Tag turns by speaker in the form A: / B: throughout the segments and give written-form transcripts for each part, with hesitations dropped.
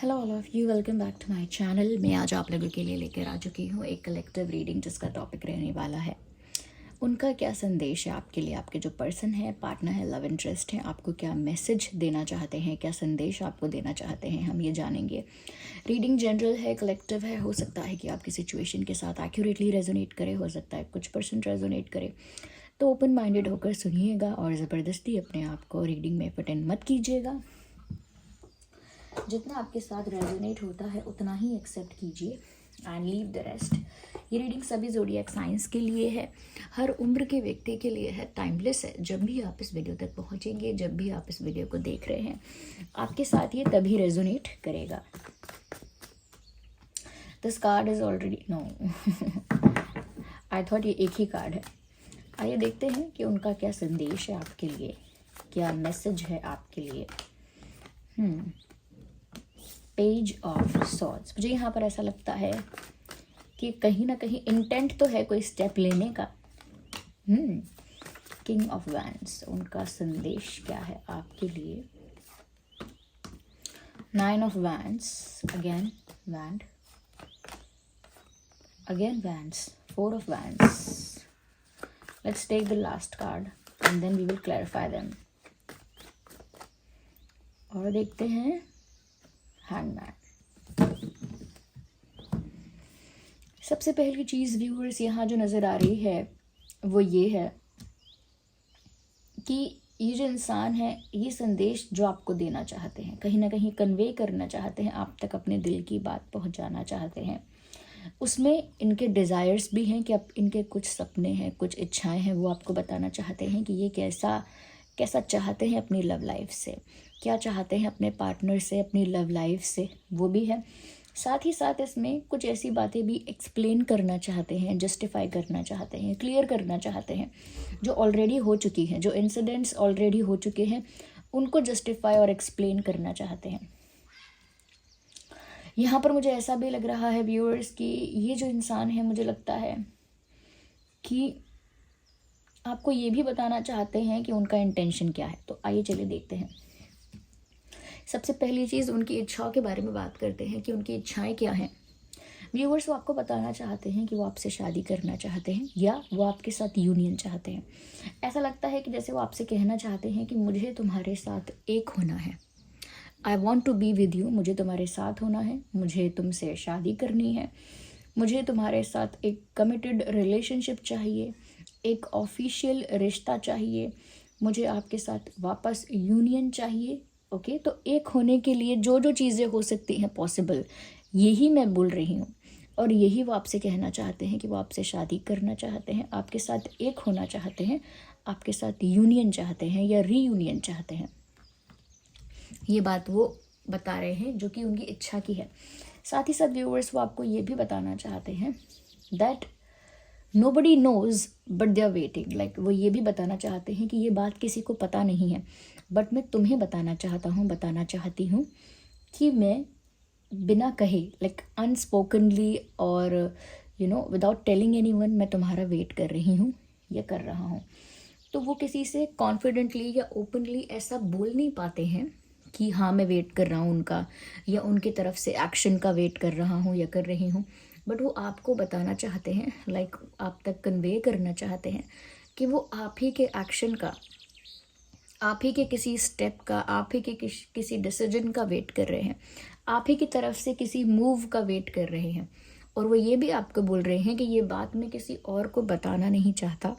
A: Hello all of you, welcome back to my channel. मैं आज आप लोगों के लिए लेकर आ चुकी हूँ एक कलेक्टिव रीडिंग जिसका टॉपिक रहने वाला है उनका क्या संदेश है आपके लिए। आपके जो पर्सन है, पार्टनर है, लव इंटरेस्ट है, आपको क्या मैसेज देना चाहते हैं, क्या संदेश आपको देना चाहते हैं, हम ये जानेंगे। रीडिंग जनरल है, कलेक्टिव है। हो सकता है कि आपकी सिचुएशन के साथ एक्यूरेटली रेजोनेट करे, हो सकता है कुछ परसेंट रेजोनेट करे। तो ओपन माइंडेड होकर सुनिएगा और ज़बरदस्ती अपने आप को रीडिंग में फिट इन मत कीजिएगा। जितना आपके साथ रेजोनेट होता है उतना ही एक्सेप्ट कीजिए एंड लीव द रेस्ट। ये रीडिंग सभी ज़ोडिएक साइंस के लिए है, हर उम्र के व्यक्ति के लिए है, टाइमलेस है। जब भी आप इस वीडियो तक पहुंचेंगे, जब भी आप इस वीडियो को देख रहे हैं, आपके साथ ये तभी रेजोनेट करेगा। This card is already know I thought ये एक ही कार्ड है। आइए देखते हैं कि उनका क्या संदेश है आपके लिए, क्या मैसेज है आपके लिए। Page of swords. मुझे यहाँ पर ऐसा लगता है कि कहीं ना कहीं इंटेंट तो है कोई स्टेप लेने का। किंग ऑफ वैंड्स, उनका संदेश क्या है आपके लिए। Nine of wands, again wand, again wands, four of wands. Let's take the last card and then we will clarify them. और देखते हैं हैंगमैन। सबसे पहली चीज़ व्यूअर्स यहाँ जो नज़र आ रही है वो ये है कि ये जो इंसान है, ये संदेश जो आपको देना चाहते हैं, कहीं ना कहीं कन्वे करना चाहते हैं, आप तक अपने दिल की बात पहुँचाना चाहते हैं। उसमें इनके डिज़ायर्स भी हैं कि अब इनके कुछ सपने हैं, कुछ इच्छाएं हैं, वो आपको बताना चाहते हैं कि ये कैसा कैसा चाहते हैं अपनी लव लाइफ से, क्या चाहते हैं अपने पार्टनर से, अपनी लव लाइफ से, वो भी है। साथ ही साथ इसमें कुछ ऐसी बातें भी एक्सप्लेन करना चाहते हैं, जस्टिफाई करना चाहते हैं, क्लियर करना चाहते हैं जो ऑलरेडी हो चुकी हैं, जो इंसिडेंट्स ऑलरेडी हो चुके हैं उनको जस्टिफाई और एक्सप्लेन करना चाहते हैं। यहाँ पर मुझे ऐसा भी लग रहा है व्यूअर्स कि ये जो इंसान है, मुझे लगता है कि आपको ये भी बताना चाहते हैं कि उनका इंटेंशन क्या है। तो आइए चलिए देखते हैं। सबसे पहली चीज़ उनकी इच्छाओं के बारे में बात करते हैं कि उनकी इच्छाएं क्या हैं। व्यूअर्स, वो आपको बताना चाहते हैं कि वो आपसे शादी करना चाहते हैं या वो आपके साथ यूनियन चाहते हैं। ऐसा लगता है कि जैसे वो आपसे कहना चाहते हैं कि मुझे तुम्हारे साथ एक होना है, I want to be with you, मुझे तुम्हारे साथ होना है, मुझे तुमसे शादी करनी है, मुझे तुम्हारे साथ एक कमिटेड रिलेशनशिप चाहिए, एक ऑफिशियल रिश्ता चाहिए, मुझे आपके साथ वापस यूनियन चाहिए। ओके, तो एक होने के लिए जो जो चीज़ें हो सकती हैं पॉसिबल, यही मैं बोल रही हूँ। और यही वो आपसे कहना चाहते हैं कि वो आपसे शादी करना चाहते हैं, आपके साथ एक होना चाहते हैं, आपके साथ यूनियन चाहते हैं या रीयूनियन चाहते हैं। ये बात वो बता रहे हैं जो कि उनकी इच्छा की है। साथ ही साथ व्यूअर्स, वो आपको ये भी बताना चाहते हैं that nobody knows but they are waiting. Like वो ये भी बताना चाहते हैं कि ये बात किसी को पता नहीं है, बट मैं तुम्हें बताना चाहता हूँ, बताना चाहती हूँ कि मैं बिना कहे, लाइक अनस्पोकनली और विदाउट टेलिंग एनीवन, मैं तुम्हारा वेट कर रही हूँ या कर रहा हूँ। तो वो किसी से कॉन्फिडेंटली या ओपनली ऐसा बोल नहीं पाते हैं कि हाँ मैं वेट कर रहा हूँ उनका, या उनकी तरफ से एक्शन का वेट कर रहा हूँ या कर रही हूँ। बट वो आपको बताना चाहते हैं, लाइक आप तक कन्वे करना चाहते हैं कि वो आप ही के एक्शन का, आप ही के किसी स्टेप का, आप ही के किसी डिसीजन का वेट कर रहे हैं, आप ही की तरफ से किसी मूव का वेट कर रहे हैं। और वो ये भी आपको बोल रहे हैं कि ये बात मैं किसी और को बताना नहीं चाहता,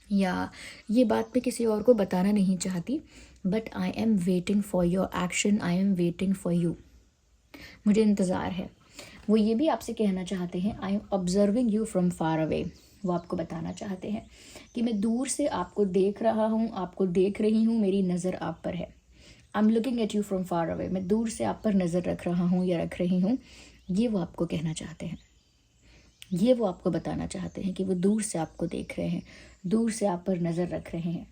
A: या ये बात मैं किसी और को बताना नहीं चाहती, but I am waiting for your action, I am waiting for you, मुझे इंतज़ार है। वो ये भी आपसे कहना चाहते हैं I am observing you from far away. वो आपको बताना चाहते हैं कि मैं दूर से आपको देख रहा हूँ, आपको देख रही हूँ, मेरी नज़र आप पर है। I am looking at you from far away, मैं दूर से आप पर नज़र रख रहा हूँ या रख रही हूँ। ये वो आपको कहना चाहते हैं, ये वो आपको बताना चाहते हैं कि वो दूर से आपको देख रहे हैं, दूर से आप पर नज़र रख रहे हैं,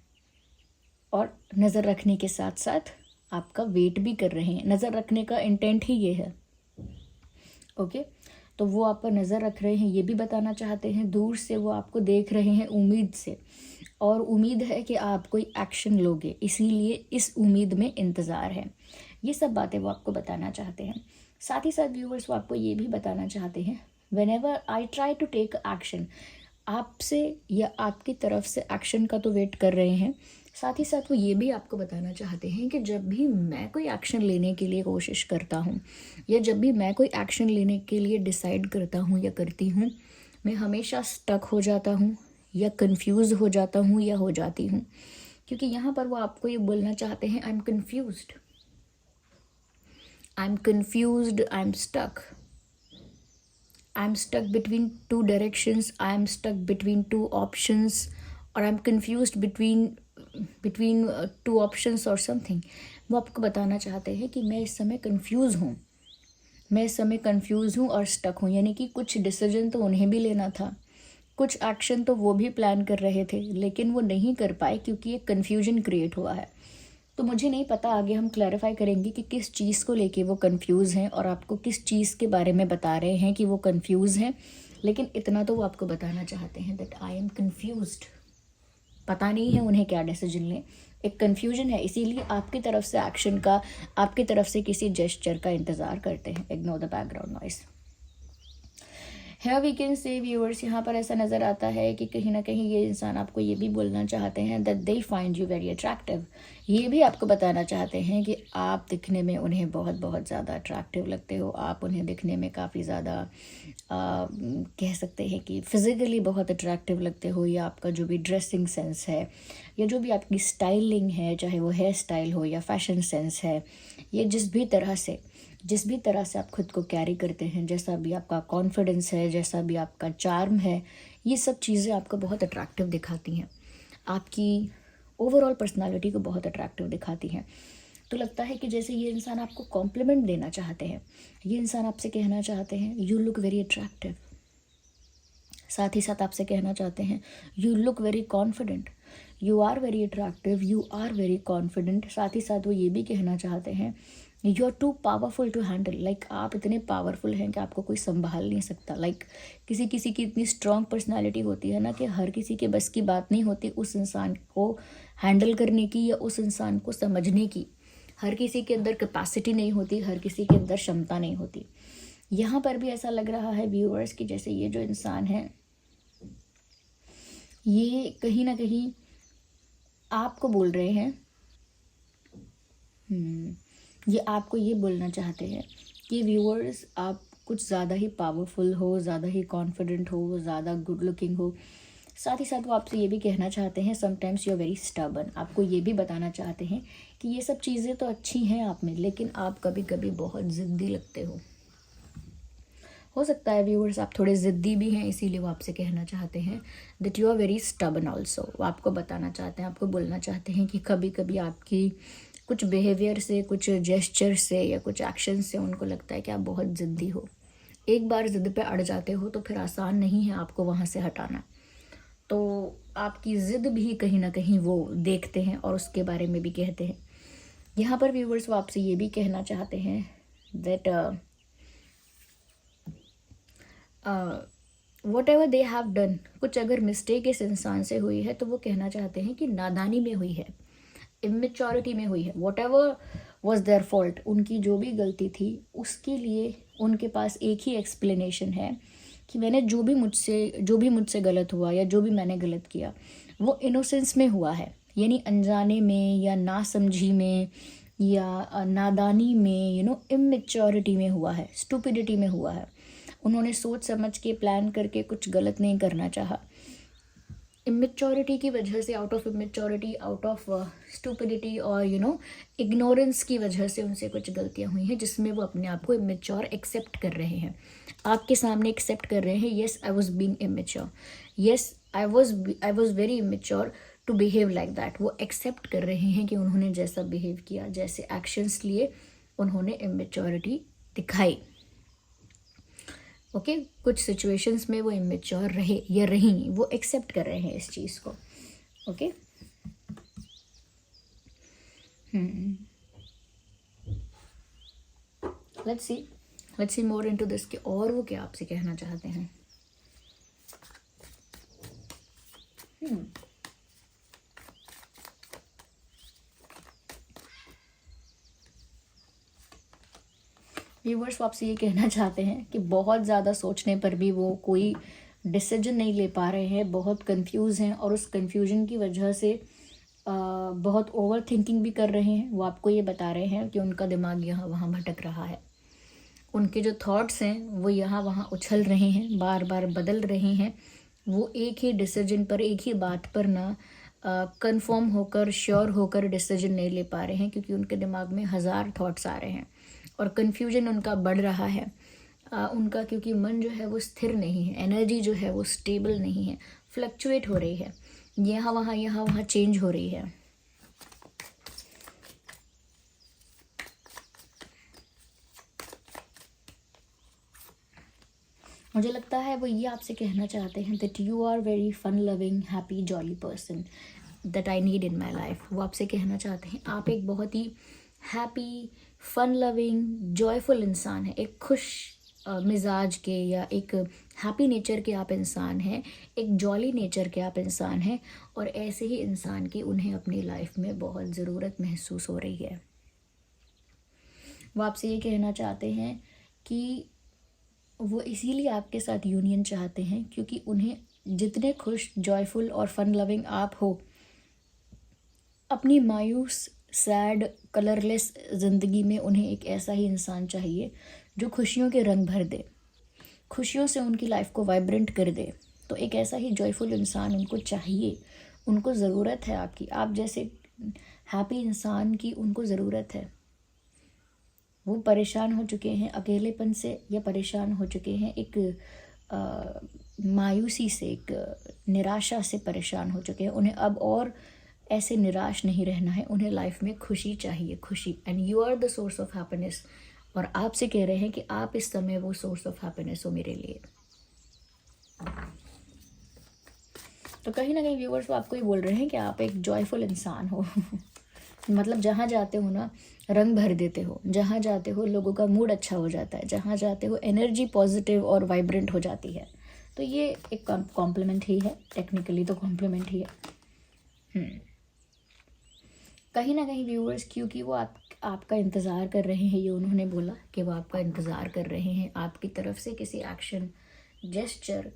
A: और नज़र रखने के साथ साथ आपका वेट भी कर रहे हैं। नज़र रखने का इंटेंट ही ये है। ओके, तो वो आप पर नज़र रख रहे हैं, ये भी बताना चाहते हैं। दूर से वो आपको देख रहे हैं उम्मीद से, और उम्मीद है कि आप कोई एक्शन लोगे, इसीलिए इस उम्मीद में इंतज़ार है ये सब बातें वो आपको बताना चाहते हैं। साथ ही साथ व्यूवर्स वो आपको ये भी बताना चाहते हैं, whenever I try to take action, आपसे या आपकी तरफ से एक्शन का तो वेट कर रहे हैं। साथ ही साथ वो ये भी आपको बताना चाहते हैं कि जब भी मैं कोई एक्शन लेने के लिए कोशिश करता हूँ, या जब भी मैं कोई एक्शन लेने के लिए डिसाइड करता हूँ या करती हूँ, मैं हमेशा स्टक हो जाता हूँ या कंफ्यूज हो जाता हूँ या हो जाती हूँ। क्योंकि यहाँ पर वो आपको ये बोलना चाहते हैं, I am confused, I am confused, I am stuck, I'm stuck between two directions, I'm stuck between two options, or I'm confused between two options or something। वो आपको बताना चाहते हैं कि मैं इस समय कंफ्यूज हूँ, मैं इस समय कंफ्यूज हूँ और स्टक हूँ। यानी कि कुछ डिसीजन तो उन्हें भी लेना था, कुछ एक्शन तो वो भी प्लान कर रहे थे, लेकिन वो नहीं कर पाए क्योंकि एक कन्फ्यूजन क्रिएट हुआ है। तो मुझे नहीं पता, आगे हम क्लैरिफाई करेंगे कि किस चीज़ को लेके वो कंफ्यूज हैं और आपको किस चीज़ के बारे में बता रहे हैं कि वो कंफ्यूज हैं। लेकिन इतना तो वो आपको बताना चाहते हैं दैट आई एम कंफ्यूज्ड। पता नहीं है उन्हें क्या डिसीजन लें, एक कन्फ्यूजन है, इसीलिए आपकी तरफ से एक्शन का, आपकी तरफ से किसी जेस्चर का इंतज़ार करते हैं। Ignore the background noise. है वी कैन से व्यूअर्स, यहाँ पर ऐसा नज़र आता है कि कहीं ना कहीं ये इंसान आपको ये भी बोलना चाहते हैं that they find you very attractive. ये भी आपको बताना चाहते हैं कि आप दिखने में उन्हें बहुत बहुत ज़्यादा अट्रैक्टिव लगते हो, आप उन्हें दिखने में काफ़ी ज़्यादा कह सकते हैं कि फिज़िकली बहुत अट्रैक्टिव लगते हो, या आपका जो भी ड्रेसिंग सेंस है या जो भी आपकी स्टाइलिंग है, चाहे वो हेयर स्टाइल हो या फैशन सेंस है, ये जिस भी तरह से आप खुद को कैरी करते हैं, जैसा भी आपका कॉन्फिडेंस है, जैसा भी आपका चार्म है, ये सब चीज़ें आपको बहुत अट्रैक्टिव दिखाती हैं, आपकी ओवरऑल पर्सनालिटी को बहुत अट्रैक्टिव दिखाती हैं। तो लगता है कि जैसे ये इंसान आपको कॉम्प्लीमेंट देना चाहते हैं, ये इंसान आपसे कहना चाहते हैं यू लुक वेरी अट्रैक्टिव। साथ ही साथ आपसे कहना चाहते हैं you look very confident, you are very attractive, you are very confident. साथ ही साथ वो ये भी कहना चाहते हैं you are too powerful to handle, like आप इतने पावरफुल हैं कि आपको कोई संभाल नहीं सकता। लाइक किसी किसी की इतनी स्ट्रॉन्ग पर्सनालिटी होती है ना कि हर किसी के बस की बात नहीं होती उस इंसान को हैंडल करने की या उस इंसान को समझने की। हर किसी के अंदर कैपेसिटी नहीं होती, हर किसी के अंदर क्षमता नहीं होती। यहाँ पर भी ऐसा लग रहा है व्यूअर्स कि जैसे ये जो इंसान है ये कहीं ना कहीं आपको बोल रहे हैं, ये आपको ये बोलना चाहते हैं कि व्यूअर्स आप कुछ ज़्यादा ही पावरफुल हो, ज़्यादा ही कॉन्फिडेंट हो, ज़्यादा गुड लुकिंग हो। साथ ही साथ वो आपसे ये भी कहना चाहते हैं sometimes you are very stubborn. आपको ये भी बताना चाहते हैं कि ये सब चीज़ें तो अच्छी हैं आप में, लेकिन आप कभी कभी बहुत ज़िद्दी लगते हो सकता है व्यूअर्स आप थोड़े ज़िद्दी भी हैं, इसीलिए वो आपसे कहना चाहते हैं that you are very stubborn also. वो आपको बताना चाहते हैं, आपको बोलना चाहते हैं कि कभी कभी आपकी कुछ बिहेवियर से, कुछ जेस्चर से या कुछ एक्शन से उनको लगता है कि आप बहुत ज़िद्दी हो। एक बार ज़िद पे अड़ जाते हो तो फिर आसान नहीं है आपको वहाँ से हटाना। तो आपकी ज़िद भी कहीं ना कहीं वो देखते हैं और उसके बारे में भी कहते हैं। यहाँ पर व्यूवर्स वो आपसे ये भी कहना चाहते हैं that what ever they have done, कुछ अगर मिस्टेक इस इंसान से हुई है तो वो कहना चाहते हैं कि नादानी में हुई है, इमेच्योरिटी में हुई है। What ever was their fault, उनकी जो भी गलती थी उसके लिए उनके पास एक ही एक्सप्लेनेशन है कि मैंने जो भी मुझसे गलत हुआ या जो भी मैंने गलत किया वो इनोसेंस में हुआ है, यानी अनजाने में या नासमझी में या नादानी में, इमेच्योरिटी में हुआ है, स्टूपिडिटी में हुआ है। उन्होंने सोच समझ के प्लान करके कुछ गलत नहीं करना चाहा, इमेच्योरिटी की वजह से, out of immaturity, out of stupidity और इग्नोरेंस की वजह से उनसे कुछ गलतियां हुई हैं जिसमें वो अपने आप को इमेच्योर एक्सेप्ट कर रहे हैं, आपके सामने एक्सेप्ट कर रहे हैं। Yes I was being immature, yes I was very immature to behave like that. वो एक्सेप्ट कर रहे हैं कि उन्होंने जैसा बिहेव किया, जैसे एक्शंस लिए, उन्होंने इमेच्योरिटी दिखाई। ओके कुछ सिचुएशंस में वो इमेच्योर रहे या रही, वो एक्सेप्ट कर रहे हैं इस चीज़ को। Okay let's see more into this कि और वो क्या आपसे कहना चाहते हैं। व्यूवर्स वो आपसे ये कहना चाहते हैं कि बहुत ज़्यादा सोचने पर भी वो कोई डिसीजन नहीं ले पा रहे हैं, बहुत कंफ्यूज हैं और उस कंफ्यूजन की वजह से बहुत ओवर थिंकिंग भी कर रहे हैं। वो आपको ये बता रहे हैं कि उनका दिमाग यहाँ वहाँ भटक रहा है, उनके जो थॉट्स हैं वो यहाँ वहाँ उछल रहे हैं, बार बार बदल रहे हैं। वो एक ही डिसीजन पर, एक ही बात पर ना कंफर्म होकर, श्योर होकर डिसीजन नहीं ले पा रहे हैं, क्योंकि उनके दिमाग में हज़ार थॉट्स आ रहे हैं और कन्फ्यूजन उनका बढ़ रहा है। उनका क्योंकि मन जो है वो स्थिर नहीं है, एनर्जी जो है वो स्टेबल नहीं है, फ्लक्चुएट हो रही है, यहाँ वहाँ चेंज हो रही है। मुझे लगता है वो ये आपसे कहना चाहते हैं that you are very fun loving, happy, jolly person that I need in my life. वो आपसे कहना चाहते हैं आप एक बहुत ही हैप्पी, फन लविंग, जॉयफुल इंसान है, एक खुश मिजाज के या एक हैप्पी नेचर के आप इंसान हैं, एक जॉली नेचर के आप इंसान हैं, और ऐसे ही इंसान की उन्हें अपनी लाइफ में बहुत ज़रूरत महसूस हो रही है। वो आपसे ये कहना चाहते हैं कि वो इसीलिए आपके साथ यूनियन चाहते हैं क्योंकि उन्हें जितने खुश, जॉयफुल और फन लविंग आप हो, अपनी मायूस, सैड, कलरलेस ज़िंदगी में उन्हें एक ऐसा ही इंसान चाहिए जो खुशियों के रंग भर दे, खुशियों से उनकी लाइफ को वाइब्रेंट कर दे। तो एक ऐसा ही जॉयफुल इंसान उनको चाहिए, उनको ज़रूरत है आपकी, आप जैसे हैप्पी इंसान की उनको ज़रूरत है। वो परेशान हो चुके हैं अकेलेपन से, या परेशान हो चुके हैं एक मायूसी से, एक निराशा से परेशान हो चुके हैं। उन्हें अब और ऐसे निराश नहीं रहना है, उन्हें लाइफ में खुशी चाहिए, खुशी। And you are the source of happiness, और आपसे कह रहे हैं कि आप इस समय वो सोर्स ऑफ हैप्पीनेस हो मेरे लिए। तो कहीं ना कहीं व्यूवर्स वो आपको ही बोल रहे हैं कि आप एक जॉयफुल इंसान हो मतलब जहाँ जाते हो ना रंग भर देते हो, जहाँ जाते हो लोगों का मूड अच्छा हो जाता है, जहाँ जाते हो एनर्जी पॉजिटिव और वाइब्रेंट हो जाती है। तो ये एक कॉम्प्लीमेंट ही है, टेक्निकली तो कॉम्प्लीमेंट ही है। कहीं ना कहीं व्यूअर्स क्योंकि वो आपका इंतज़ार कर रहे हैं, ये उन्होंने बोला कि वो आपका इंतज़ार कर रहे हैं, आपकी तरफ से किसी एक्शन, जेस्चर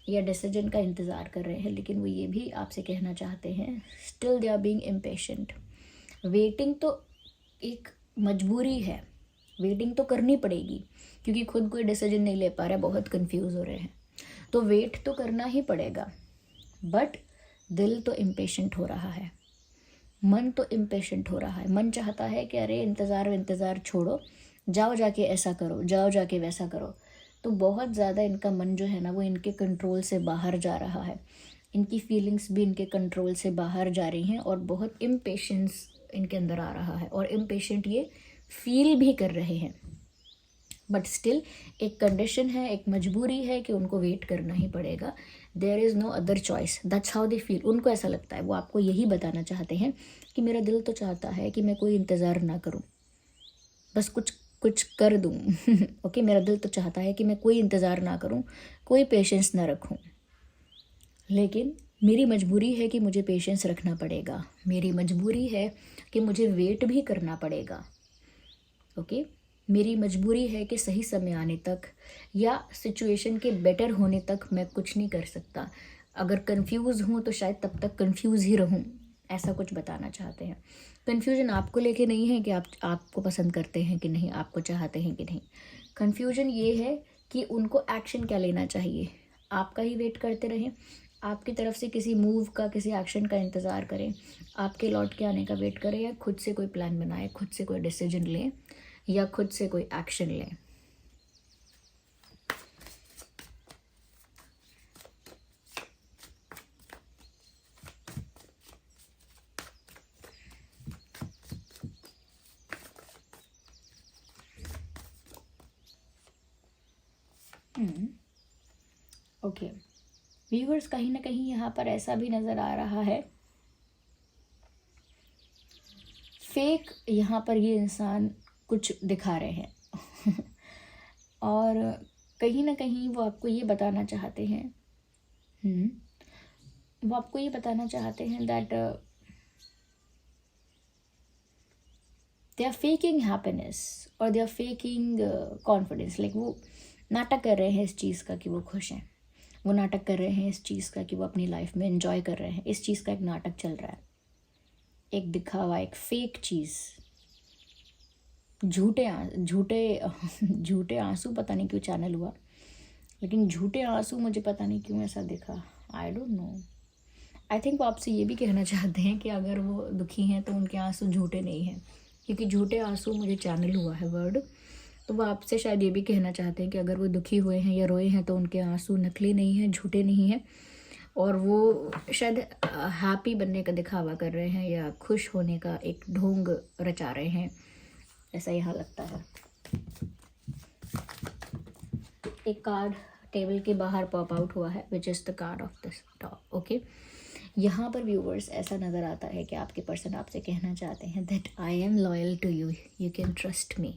A: या डिसीजन का इंतज़ार कर रहे हैं। लेकिन वो ये भी आपसे कहना चाहते हैं still they are being impatient. Waiting तो एक मजबूरी है, वेटिंग तो करनी पड़ेगी क्योंकि खुद कोई डिसीजन नहीं ले पा रहा है, बहुत कंफ्यूज हो रहे हैं, तो वेट तो करना ही पड़ेगा। बट दिल तो इम्पेशेंट हो रहा है, मन तो इम्पेशेंट हो रहा है। मन चाहता है कि अरे इंतज़ार छोड़ो, जाओ जाके ऐसा करो, जाओ जाके वैसा करो। तो बहुत ज़्यादा इनका मन जो है ना वो इनके कंट्रोल से बाहर जा रहा है, इनकी फीलिंग्स भी इनके कंट्रोल से बाहर जा रही हैं, और बहुत इम्पेशेंस इनके अंदर आ रहा है, और इम्पेशेंट ये फील भी कर रहे हैं। बट स्टिल एक कंडीशन है, एक मजबूरी है कि उनको वेट करना ही पड़ेगा। There is no other choice, that's how they feel. उनको ऐसा लगता है, वो आपको यही बताना चाहते हैं कि मेरा दिल तो चाहता है कि मैं कोई इंतज़ार ना करूं, बस कुछ कुछ कर दूं ओके मेरा दिल तो चाहता है कि मैं कोई इंतज़ार ना करूं, कोई पेशेंस ना रखूं, लेकिन मेरी मजबूरी है कि मुझे पेशेंस रखना पड़ेगा, मेरी मजबूरी है कि मुझे वेट भी करना पड़ेगा। ओके मेरी मजबूरी है कि सही समय आने तक या सिचुएशन के बेटर होने तक मैं कुछ नहीं कर सकता। अगर कंफ्यूज हूँ तो शायद तब तक कंफ्यूज ही रहूँ, ऐसा कुछ बताना चाहते हैं। कन्फ्यूजन आपको लेके नहीं है कि आपको पसंद करते हैं कि नहीं, आपको चाहते हैं कि नहीं। कन्फ्यूजन ये है कि उनको एक्शन क्या लेना चाहिए, आपका ही वेट करते रहें, आपकी तरफ से किसी मूव का, किसी एक्शन का इंतज़ार करें, आपके लौट के आने का वेट करें, या खुद से कोई प्लान बनाए, खुद से कोई डिसीजन लें, या खुद से कोई एक्शन लें। ओके व्यूअर्स कहीं ना कहीं यहाँ पर ऐसा भी नज़र आ रहा है, फेक यहाँ पर ये इंसान कुछ दिखा रहे हैं और कहीं ना कहीं वो आपको ये बताना चाहते हैं, वो आपको ये बताना चाहते हैं that they are faking happiness और they are faking confidence. Like वो नाटक कर रहे हैं इस चीज़ का कि वो खुश हैं, वो नाटक कर रहे हैं इस चीज़ का कि वो अपनी लाइफ में एंजॉय कर रहे हैं। इस चीज़ का एक नाटक चल रहा है, एक दिखावा, एक फेक चीज़, झूठे आंसू। पता नहीं क्यों चैनल हुआ, लेकिन झूठे आंसू मुझे पता नहीं क्यों ऐसा दिखा, I don't know. I think वो आपसे ये भी कहना चाहते हैं कि अगर वो दुखी हैं तो उनके आंसू झूठे नहीं हैं, क्योंकि झूठे आंसू मुझे चैनल हुआ है वर्ड। तो वो आपसे शायद ये भी कहना चाहते हैं कि अगर वो दुखी हुए हैं या रोए हैं तो उनके आंसू नकली नहीं हैं, झूठे नहीं हैं, और वो शायद हैप्पी बनने का दिखावा कर रहे हैं या खुश होने का एक ढोंग रचा रहे हैं, ऐसा यहाँ लगता है। एक कार्ड टेबल के बाहर पॉप आउट हुआ है, which is the card of this top. Okay, यहाँ पर व्यूवर्स ऐसा नज़र आता है कि आपके पर्सन आपसे कहना चाहते हैं that I am loyal to you, you can trust me.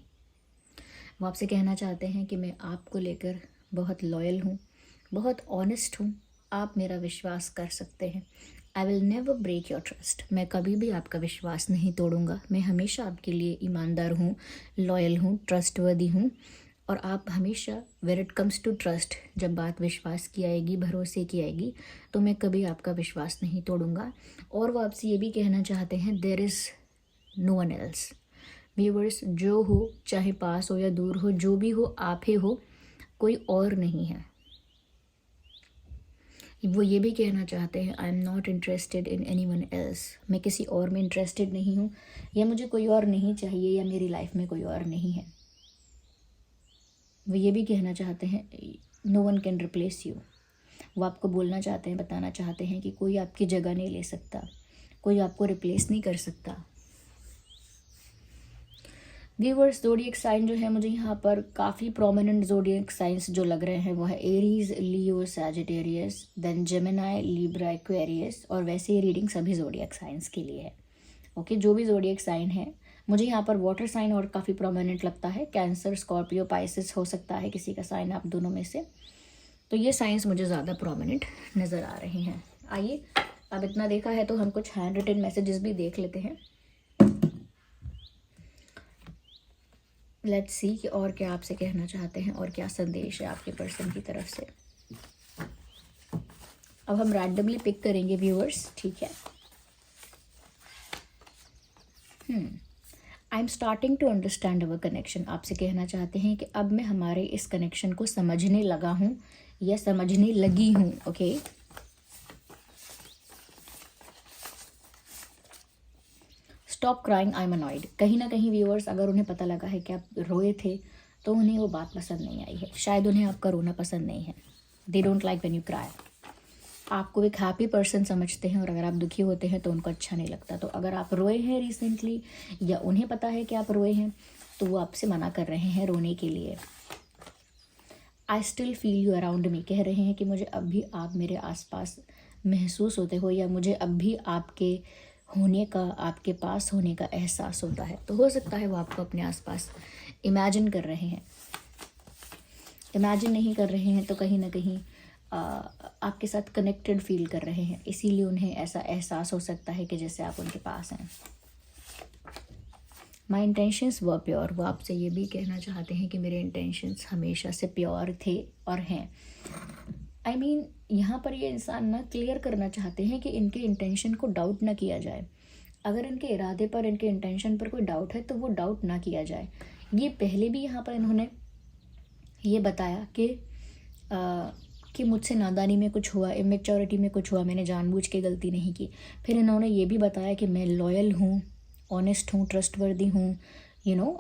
A: वो आपसे कहना चाहते हैं कि मैं आपको लेकर बहुत लॉयल हूँ, बहुत ऑनेस्ट हूँ, आप मेरा विश्वास कर सकते हैं। I will never break your trust, मैं कभी भी आपका विश्वास नहीं तोड़ूंगा, मैं हमेशा आपके लिए ईमानदार हूँ, लॉयल हूँ, ट्रस्टवर्दी हूँ। और आप हमेशा when it comes to trust, जब बात विश्वास की आएगी, भरोसे की आएगी, तो मैं कभी आपका विश्वास नहीं तोड़ूंगा। और वो आपसे ये भी कहना चाहते हैं there is no one else. Viewers, जो हो, चाहे पास हो या दूर हो, जो भी हो, आप ही हो, कोई और नहीं है। वो ये भी कहना चाहते हैं I am not interested in any one else, मैं किसी और में इंटरेस्टेड नहीं हूँ, या मुझे कोई और नहीं चाहिए, या मेरी लाइफ में कोई और नहीं है। वो ये भी कहना चाहते हैं no one can replace you. वो आपको बोलना चाहते हैं, बताना चाहते हैं कि कोई आपकी जगह नहीं ले सकता, कोई आपको रिप्लेस नहीं कर सकता। व्यूवर्स, ज़ोडिएक साइन जो है मुझे यहाँ पर काफ़ी प्रोमिनेंट ज़ोडिएक साइंस जो लग रहे हैं वो है Aries, Leo, Sagittarius, then Gemini, Libra, Aquarius. और वैसे ही रीडिंग सभी ज़ोडिएक साइंस के लिए है। ओके, जो भी ज़ोडिएक साइन है, मुझे यहाँ पर वाटर साइन और काफ़ी प्रोमिनेंट लगता है। कैंसर, स्कॉर्पियो, पाइसिस हो सकता है किसी का साइन, आप दोनों में से। तो ये साइंस मुझे ज़्यादा प्रोमिनेंट नज़र आ रहे हैं। आइए, अब इतना देखा है तो हम कुछ हैंड रिटन मैसेजेस भी देख लेते हैं। लेट्स सी कि और क्या आपसे कहना चाहते हैं और क्या संदेश है आपके पर्सन की तरफ से। अब हम रैंडमली पिक करेंगे व्यूअर्स, ठीक है। I am starting to understand our connection. आपसे कहना चाहते हैं कि अब मैं हमारे इस कनेक्शन को समझने लगा हूँ या समझने लगी हूँ। Okay, stop crying, I am annoyed. कहीं ना कहीं व्यूअर्स, अगर उन्हें पता लगा है कि आप रोए थे तो उन्हें वो बात पसंद नहीं आई है। शायद उन्हें आपका रोना पसंद नहीं है। They don't like when you cry. आपको एक हैप्पी पर्सन समझते हैं और अगर आप दुखी होते हैं तो उनको अच्छा नहीं लगता। तो अगर आप रोए हैं रिसेंटली या उन्हें पता है कि आप रोए हैं तो वो आपसे मना कर रहे हैं रोने के लिए। I still feel you around me, कह रहे हैं कि मुझे अब भी आप मेरे आसपास महसूस होते हो या मुझे अब भी आपके होने का, आपके पास होने का एहसास होता है। तो हो सकता है वो आपको अपने आसपास इमेजिन कर रहे हैं। इमेजिन नहीं कर रहे हैं तो कहीं ना कहीं आपके साथ कनेक्टेड फील कर रहे हैं, इसीलिए उन्हें ऐसा एहसास हो सकता है कि जैसे आप उनके पास हैं। माई इंटेंशंस वर प्योर। वो आपसे ये भी कहना चाहते हैं कि मेरे इंटेंशंस हमेशा से प्योर थे और हैं। आई मीन यहाँ पर ये इंसान ना क्लियर करना चाहते हैं कि इनके इंटेंशन को डाउट ना किया जाए। अगर इनके इरादे पर, इनके इंटेंशन पर कोई डाउट है तो वो डाउट ना किया जाए। ये पहले भी यहाँ पर इन्होंने ये बताया कि मुझसे नादानी में कुछ हुआ, इमेच्योरिटी में कुछ हुआ, मैंने जानबूझ के गलती नहीं की। फिर इन्होंने ये भी बताया कि मैं लॉयल हूँ, ऑनेस्ट हूँ, ट्रस्टवर्दी हूँ,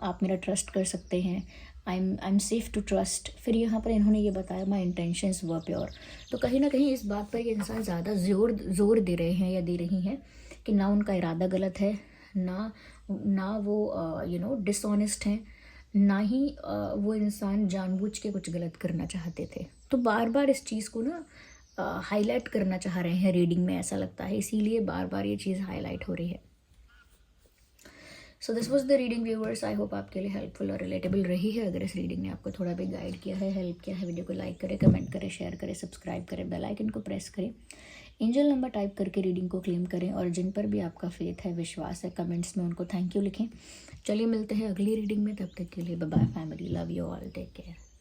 A: आप मेरा ट्रस्ट कर सकते हैं, I am safe to trust. फिर यहाँ पर इन्होंने ये बताया माई इंटेंशंस वर प्योर। तो कहीं ना कहीं इस बात पर ये इंसान ज़्यादा जोर दे रहे हैं या दे रही हैं कि ना उनका इरादा गलत है, ना वो डिसऑनेस्ट हैं, ना ही वो इंसान जानबूझ के कुछ गलत करना चाहते थे। तो बार बार इस चीज़ को ना हाईलाइट करना चाह रहे हैं रीडिंग में, ऐसा लगता है, इसीलिए बार बार ये चीज़ हाईलाइट हो रही है। So this was the reading viewers. I hope आपके लिए हेल्पफुल और रिलेटेबल रही है। अगर इस रीडिंग ने आपको थोड़ा भी गाइड किया है, हेल्प किया है, वीडियो को लाइक करें, कमेंट करें, शेयर करें, सब्सक्राइब करें, बेल आइकन को प्रेस करें, एंजल नंबर टाइप करके रीडिंग को क्लेम करें, और जिन पर भी आपका फेथ है, विश्वास है, कमेंट्स में उनको थैंक यू लिखें। चलिए मिलते हैं अगली रीडिंग में, तब तक के लिए bye bye family, love you all, take care.